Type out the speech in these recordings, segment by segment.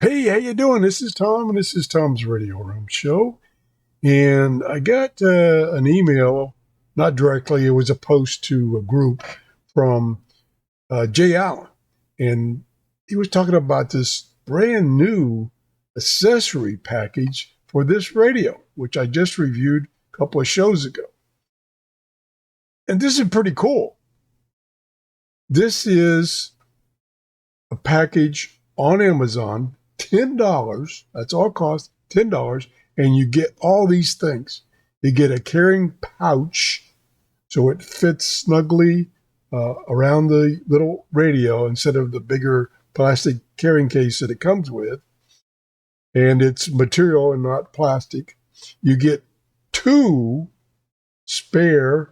Hey, how you doing? This is Tom, and this is Tom's Radio Room Show. And I got an email, not directly, it was a post to a group from Jay Allen. And he was talking about this brand new accessory package for this radio, which I just reviewed a couple of shows ago. And this is pretty cool. This is a package on Amazon, $10. That's all it costs, $10. And you get all these things. You get a carrying pouch, so it fits snugly around the little radio instead of the bigger plastic carrying case that it comes with. And it's material and not plastic. You get 2 spare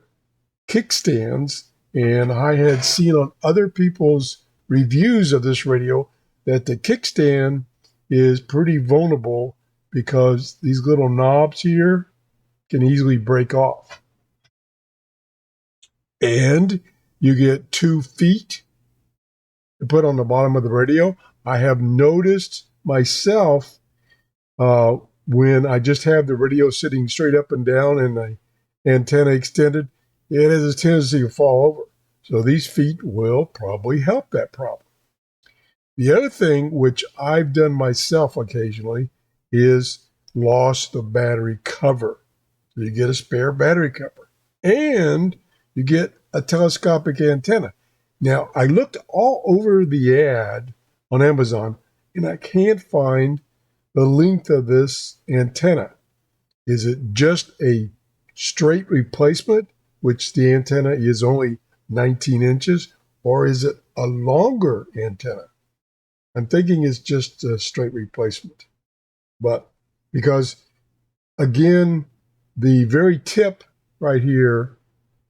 kickstands, and I had seen on other people's reviews of this radio that the kickstand is pretty vulnerable because these little knobs here can easily break off. And you get 2 feet to put on the bottom of the radio. I have noticed myself when I just have the radio sitting straight up and down and the antenna extended, it has a tendency to fall over. So these feet will probably help that problem. The other thing, which I've done myself occasionally, is lost the battery cover. So you get a spare battery cover. And you get a telescopic antenna. Now, I looked all over the ad on Amazon, and I can't find the length of this antenna. Is it just a straight replacement, which the antenna is only 19 inches, or is it a longer antenna? I'm thinking it's just a straight replacement. But because, again, the very tip right here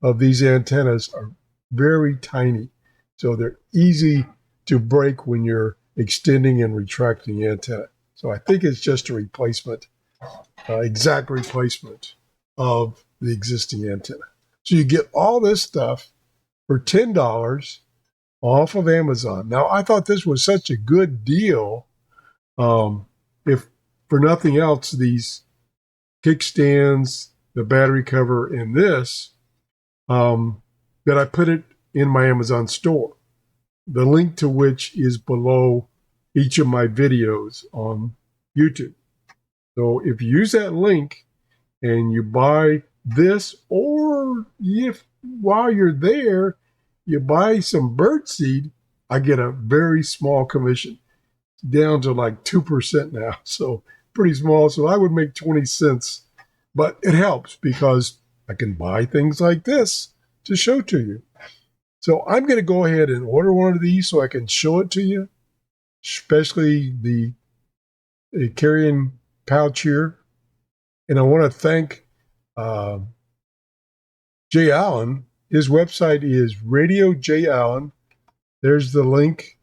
of these antennas are very tiny. So they're easy to break when you're extending and retracting the antenna. So I think it's just a replacement, exact replacement of the existing antenna. So you get all this stuff for $10 off of Amazon. Now, I thought this was such a good deal. If for nothing else, these kickstands, the battery cover, and this, that I put it in my Amazon store, the link to which is below each of my videos on YouTube. So if you use that link and you buy this, or if while you're there, you buy some birdseed, I get a very small commission, down to like 2% now. So pretty small. So I would make 20 cents, but it helps because I can buy things like this to show to you. So I'm going to go ahead and order one of these so I can show it to you, especially the carrying pouch here. And I want to thank Jay Allen. His website is Radio J Allen. There's the link,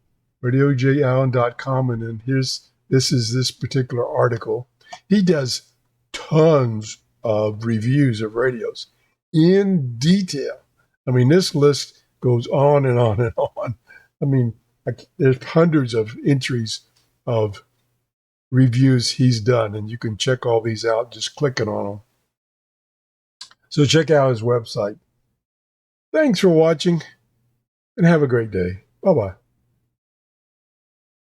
radiojallen.com, and then this is this particular article. He does tons of reviews of radios in detail. I mean, this list goes on and on and on. I mean, there's hundreds of entries of reviews he's done, and you can check all these out just clicking on them. So check out his website. Thanks for watching, and have a great day. Bye-bye.